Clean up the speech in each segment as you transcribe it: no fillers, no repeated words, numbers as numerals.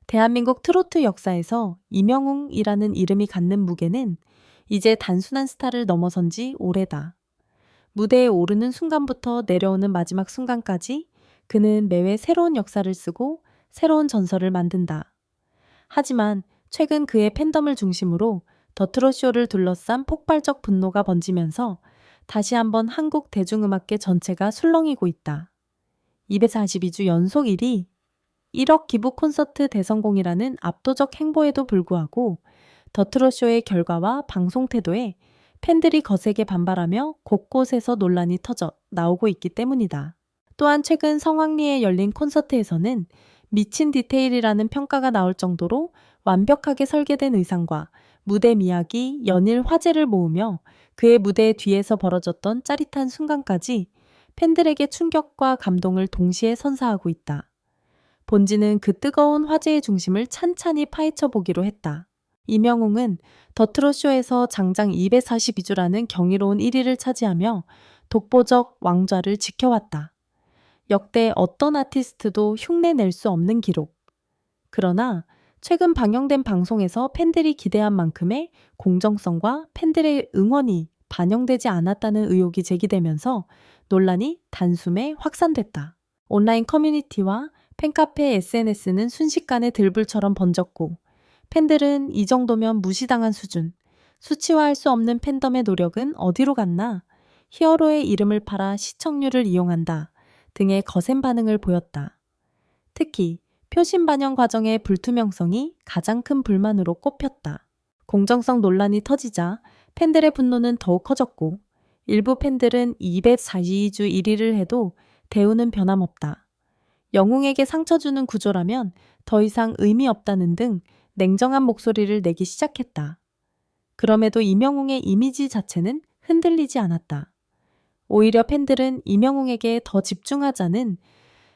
대한민국 트로트 역사에서 이명웅이라는 이름이 갖는 무게는 이제 단순한 스타를 넘어선 지 오래다. 무대에 오르는 순간부터 내려오는 마지막 순간까지 그는 매회 새로운 역사를 쓰고 새로운 전설을 만든다. 하지만 최근 그의 팬덤을 중심으로 더 트롯쇼를 둘러싼 폭발적 분노가 번지면서 다시 한번 한국 대중음악계 전체가 술렁이고 있다. 242주 연속 1위, 1억 기부 콘서트 대성공이라는 압도적 행보에도 불구하고 더 트롯쇼의 결과와 방송 태도에 팬들이 거세게 반발하며 곳곳에서 논란이 터져 나오고 있기 때문이다. 또한 최근 성황리에 열린 콘서트에서는 미친 디테일이라는 평가가 나올 정도로 완벽하게 설계된 의상과 무대 미학이 연일 화제를 모으며 그의 무대 뒤에서 벌어졌던 짜릿한 순간까지 팬들에게 충격과 감동을 동시에 선사하고 있다. 본지는 그 뜨거운 화제의 중심을 찬찬히 파헤쳐 보기로 했다. 이명웅은 더 트롯쇼에서 장장 242주라는 경이로운 1위를 차지하며 독보적 왕좌를 지켜왔다. 역대 어떤 아티스트도 흉내낼 수 없는 기록. 그러나 최근 방영된 방송에서 팬들이 기대한 만큼의 공정성과 팬들의 응원이 반영되지 않았다는 의혹이 제기되면서 논란이 단숨에 확산됐다. 온라인 커뮤니티와 팬카페 SNS는 순식간에 들불처럼 번졌고 팬들은 이 정도면 무시당한 수준, 수치화할 수 없는 팬덤의 노력은 어디로 갔나, 히어로의 이름을 팔아 시청률을 이용한다 등의 거센 반응을 보였다. 특히 표심 반영 과정의 불투명성이 가장 큰 불만으로 꼽혔다. 공정성 논란이 터지자 팬들의 분노는 더욱 커졌고 일부 팬들은 242주 1위를 해도 대우는 변함없다. 영웅에게 상처 주는 구조라면 더 이상 의미 없다는 등 냉정한 목소리를 내기 시작했다. 그럼에도 이명웅의 이미지 자체는 흔들리지 않았다. 오히려 팬들은 이명웅에게 더 집중하자는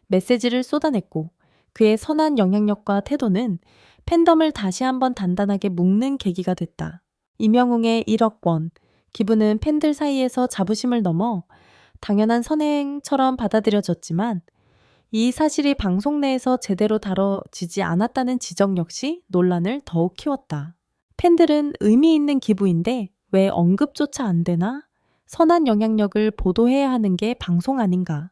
메시지를 쏟아냈고 그의 선한 영향력과 태도는 팬덤을 다시 한번 단단하게 묶는 계기가 됐다. 이명웅의 1억 원, 기부는 팬들 사이에서 자부심을 넘어 당연한 선행처럼 받아들여졌지만 이 사실이 방송 내에서 제대로 다뤄지지 않았다는 지적 역시 논란을 더욱 키웠다. 팬들은 의미 있는 기부인데 왜 언급조차 안 되나? 선한 영향력을 보도해야 하는 게 방송 아닌가?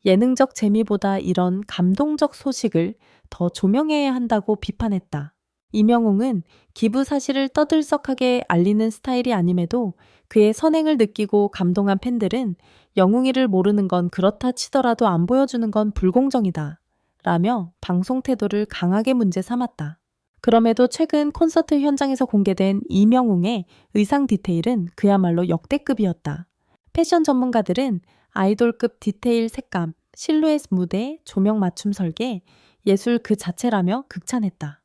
예능적 재미보다 이런 감동적 소식을 더 조명해야 한다고 비판했다. 이명웅은 기부 사실을 떠들썩하게 알리는 스타일이 아님에도 그의 선행을 느끼고 감동한 팬들은 영웅이를 모르는 건 그렇다 치더라도 안 보여주는 건 불공정이다 라며 방송 태도를 강하게 문제 삼았다. 그럼에도 최근 콘서트 현장에서 공개된 이명웅의 의상 디테일은 그야말로 역대급이었다. 패션 전문가들은 아이돌급 디테일 색감, 실루엣 무대, 조명 맞춤 설계, 예술 그 자체라며 극찬했다.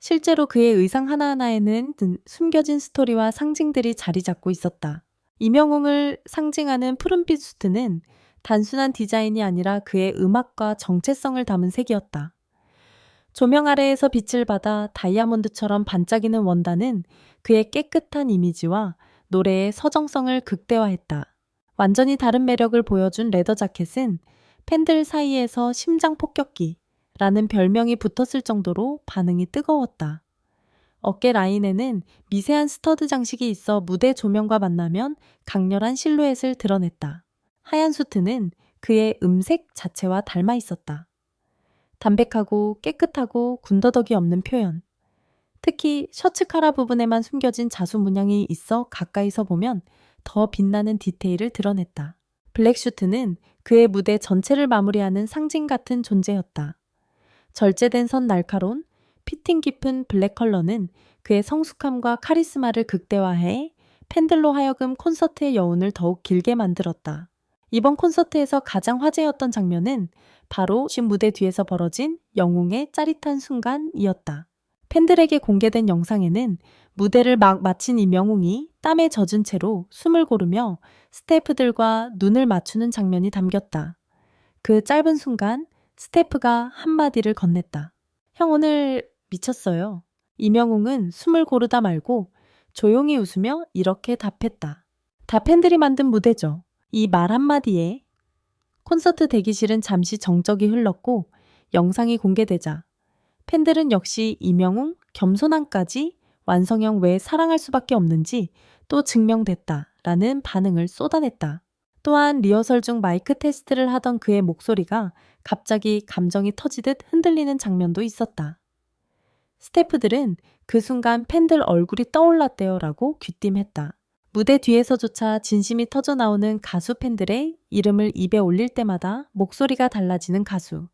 실제로 그의 의상 하나하나에는 숨겨진 스토리와 상징들이 자리 잡고 있었다. 이명웅을 상징하는 푸른빛 수트는 단순한 디자인이 아니라 그의 음악과 정체성을 담은 색이었다. 조명 아래에서 빛을 받아 다이아몬드처럼 반짝이는 원단은 그의 깨끗한 이미지와 노래의 서정성을 극대화했다. 완전히 다른 매력을 보여준 레더 자켓은 팬들 사이에서 심장 폭격기라는 별명이 붙었을 정도로 반응이 뜨거웠다. 어깨 라인에는 미세한 스터드 장식이 있어 무대 조명과 만나면 강렬한 실루엣을 드러냈다. 하얀 수트는 그의 음색 자체와 닮아 있었다. 담백하고 깨끗하고 군더더기 없는 표현. 특히 셔츠 카라 부분에만 숨겨진 자수 문양이 있어 가까이서 보면 더 빛나는 디테일을 드러냈다. 블랙 슈트는 그의 무대 전체를 마무리하는 상징 같은 존재였다. 절제된 선 날카로운 피팅 깊은 블랙 컬러는 그의 성숙함과 카리스마를 극대화해 팬들로 하여금 콘서트의 여운을 더욱 길게 만들었다. 이번 콘서트에서 가장 화제였던 장면은 바로 무대 뒤에서 벌어진 영웅의 짜릿한 순간이었다. 팬들에게 공개된 영상에는 무대를 막 마친 이명웅이 땀에 젖은 채로 숨을 고르며 스태프들과 눈을 맞추는 장면이 담겼다. 그 짧은 순간 스태프가 한마디를 건넸다. 형 오늘 미쳤어요. 이명웅은 숨을 고르다 말고 조용히 웃으며 이렇게 답했다. 다 팬들이 만든 무대죠. 이 말 한마디에 콘서트 대기실은 잠시 정적이 흘렀고 영상이 공개되자 팬들은 역시 임영웅 겸손함까지 완성형 왜 사랑할 수밖에 없는지 또 증명됐다라는 반응을 쏟아냈다. 또한 리허설 중 마이크 테스트를 하던 그의 목소리가 갑자기 감정이 터지듯 흔들리는 장면도 있었다. 스태프들은 그 순간 팬들 얼굴이 떠올랐대요라고 귀띔했다. 무대 뒤에서조차 진심이 터져 나오는 가수 팬들의 이름을 입에 올릴 때마다 목소리가 달라지는 가수.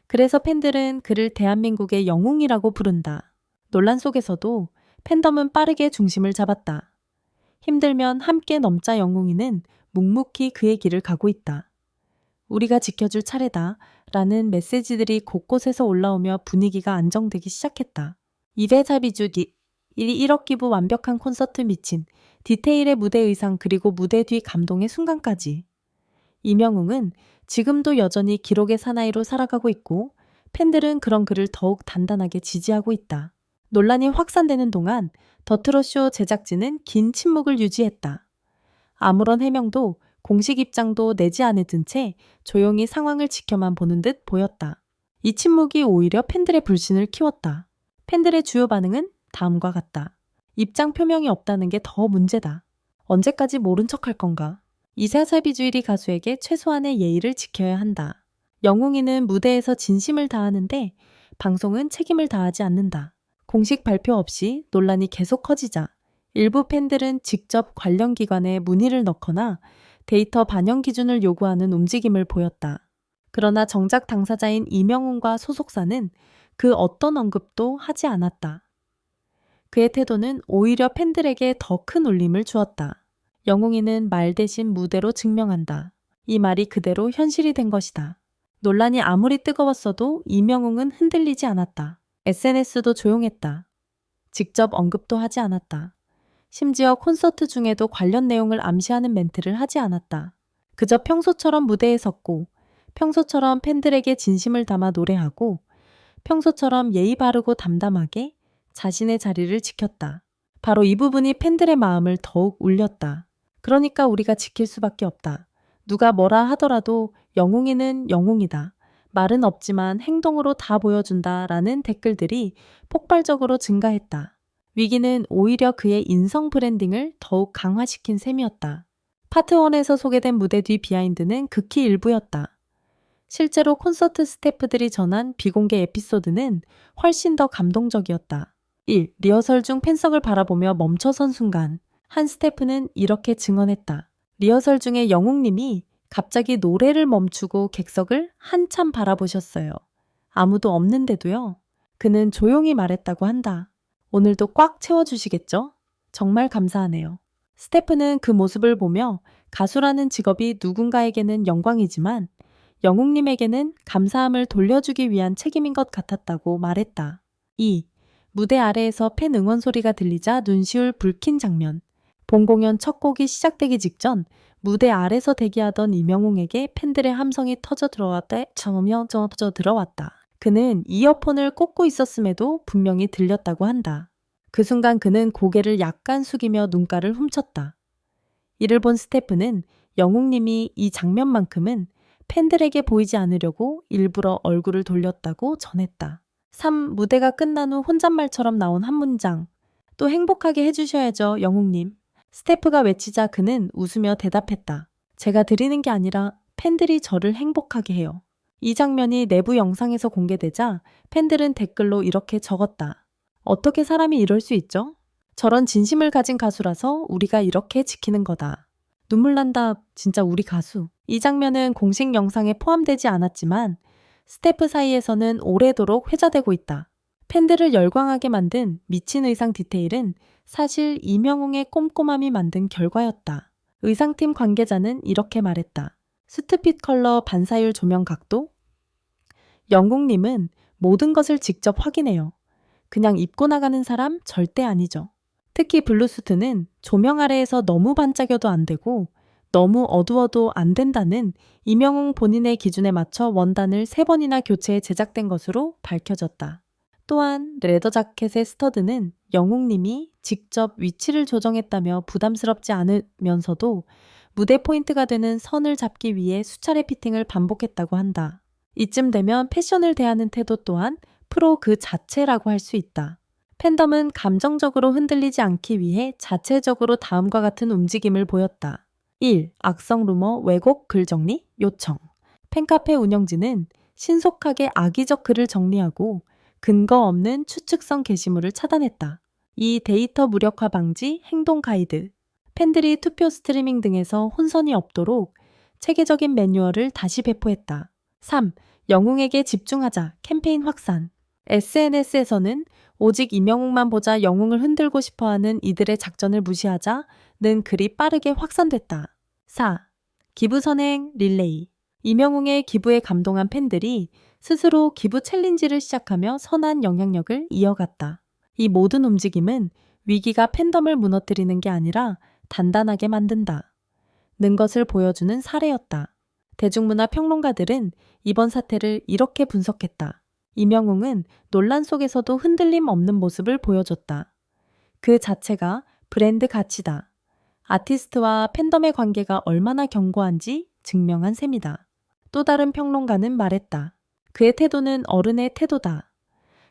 그래서 팬들은 그를 대한민국의 영웅이라고 부른다. 논란 속에서도 팬덤은 빠르게 중심을 잡았다. 힘들면 함께 넘자 영웅이는 묵묵히 그의 길을 가고 있다. 우리가 지켜줄 차례다 라는 메시지들이 곳곳에서 올라오며 분위기가 안정되기 시작했다. 이회사 비주 1억 기부 완벽한 콘서트 미친 디테일의 무대 의상 그리고 무대 뒤 감동의 순간까지. 임영웅은 지금도 여전히 기록의 사나이로 살아가고 있고 팬들은 그런 그를 더욱 단단하게 지지하고 있다. 논란이 확산되는 동안 더트롯쇼 제작진은 긴 침묵을 유지했다. 아무런 해명도 공식 입장도 내지 않은 채 조용히 상황을 지켜만 보는 듯 보였다. 이 침묵이 오히려 팬들의 불신을 키웠다. 팬들의 주요 반응은 다음과 같다. 입장 표명이 없다는 게 더 문제다. 언제까지 모른 척할 건가? 이사사비주일이 가수에게 최소한의 예의를 지켜야 한다. 영웅이는 무대에서 진심을 다하는데 방송은 책임을 다하지 않는다. 공식 발표 없이 논란이 계속 커지자 일부 팬들은 직접 관련 기관에 문의를 넣거나 데이터 반영 기준을 요구하는 움직임을 보였다. 그러나 정작 당사자인 임영웅과 소속사는 그 어떤 언급도 하지 않았다. 그의 태도는 오히려 팬들에게 더 큰 울림을 주었다. 영웅이는 말 대신 무대로 증명한다. 이 말이 그대로 현실이 된 것이다. 논란이 아무리 뜨거웠어도 임영웅은 흔들리지 않았다. SNS도 조용했다. 직접 언급도 하지 않았다. 심지어 콘서트 중에도 관련 내용을 암시하는 멘트를 하지 않았다. 그저 평소처럼 무대에 섰고, 평소처럼 팬들에게 진심을 담아 노래하고, 평소처럼 예의 바르고 담담하게 자신의 자리를 지켰다. 바로 이 부분이 팬들의 마음을 더욱 울렸다. 그러니까 우리가 지킬 수밖에 없다. 누가 뭐라 하더라도 영웅이는 영웅이다. 말은 없지만 행동으로 다 보여준다 라는 댓글들이 폭발적으로 증가했다. 위기는 오히려 그의 인성 브랜딩을 더욱 강화시킨 셈이었다. 파트 1에서 소개된 무대 뒤 비하인드는 극히 일부였다. 실제로 콘서트 스태프들이 전한 비공개 에피소드는 훨씬 더 감동적이었다. 1. 리허설 중 팬석을 바라보며 멈춰선 순간 한 스태프는 이렇게 증언했다. 리허설 중에 영웅님이 갑자기 노래를 멈추고 객석을 한참 바라보셨어요. 아무도 없는데도요. 그는 조용히 말했다고 한다. 오늘도 꽉 채워주시겠죠? 정말 감사하네요. 스태프는 그 모습을 보며 가수라는 직업이 누군가에게는 영광이지만 영웅님에게는 감사함을 돌려주기 위한 책임인 것 같았다고 말했다. 2. 무대 아래에서 팬 응원 소리가 들리자 눈시울 붉힌 장면. 본 공연 첫 곡이 시작되기 직전 무대 아래서 대기하던 임영웅에게 팬들의 함성이 터져 들어왔다. 그는 이어폰을 꽂고 있었음에도 분명히 들렸다고 한다. 그 순간 그는 고개를 약간 숙이며 눈가를 훔쳤다. 이를 본 스태프는 영웅님이 이 장면만큼은 팬들에게 보이지 않으려고 일부러 얼굴을 돌렸다고 전했다. 3. 무대가 끝난 후 혼잣말처럼 나온 한 문장. 또 행복하게 해주셔야죠, 영웅님. 스태프가 외치자 그는 웃으며 대답했다. 제가 드리는 게 아니라 팬들이 저를 행복하게 해요. 이 장면이 내부 영상에서 공개되자 팬들은 댓글로 이렇게 적었다. 어떻게 사람이 이럴 수 있죠? 저런 진심을 가진 가수라서 우리가 이렇게 지키는 거다. 눈물 난다, 진짜 우리 가수. 이 장면은 공식 영상에 포함되지 않았지만 스태프 사이에서는 오래도록 회자되고 있다. 팬들을 열광하게 만든 미친 의상 디테일은 사실 임영웅의 꼼꼼함이 만든 결과였다. 의상팀 관계자는 이렇게 말했다. 스투핏 컬러 반사율 조명 각도? 영웅님은 모든 것을 직접 확인해요. 그냥 입고 나가는 사람 절대 아니죠. 특히 블루수트는 조명 아래에서 너무 반짝여도 안 되고 너무 어두워도 안 된다는 임영웅 본인의 기준에 맞춰 원단을 3번이나 교체해 제작된 것으로 밝혀졌다. 또한 레더 자켓의 스터드는 영웅님이 직접 위치를 조정했다며 부담스럽지 않으면서도 무대 포인트가 되는 선을 잡기 위해 수차례 피팅을 반복했다고 한다. 이쯤 되면 패션을 대하는 태도 또한 프로 그 자체라고 할 수 있다. 팬덤은 감정적으로 흔들리지 않기 위해 자체적으로 다음과 같은 움직임을 보였다. 1. 악성 루머, 왜곡, 글 정리, 요청. 팬카페 운영진은 신속하게 악의적 글을 정리하고 근거 없는 추측성 게시물을 차단했다. 2. 데이터 무력화 방지, 행동 가이드. 팬들이 투표 스트리밍 등에서 혼선이 없도록 체계적인 매뉴얼을 다시 배포했다. 3. 영웅에게 집중하자, 캠페인 확산. SNS에서는 오직 이명웅만 보자 영웅을 흔들고 싶어하는 이들의 작전을 무시하자는 글이 빠르게 확산됐다. 4. 기부 선행 릴레이. 이명웅의 기부에 감동한 팬들이 스스로 기부 챌린지를 시작하며 선한 영향력을 이어갔다. 이 모든 움직임은 위기가 팬덤을 무너뜨리는 게 아니라 단단하게 만든다 는 것을 보여주는 사례였다. 대중문화 평론가들은 이번 사태를 이렇게 분석했다. 이명웅은 논란 속에서도 흔들림 없는 모습을 보여줬다. 그 자체가 브랜드 가치다. 아티스트와 팬덤의 관계가 얼마나 견고한지 증명한 셈이다. 또 다른 평론가는 말했다. 그의 태도는 어른의 태도다.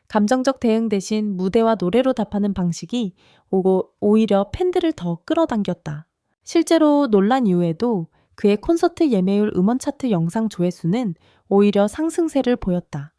감정적 대응 대신 무대와 노래로 답하는 방식이 오히려 팬들을 더 끌어당겼다. 실제로 논란 이후에도 그의 콘서트 예매율 음원 차트 영상 조회수는 오히려 상승세를 보였다.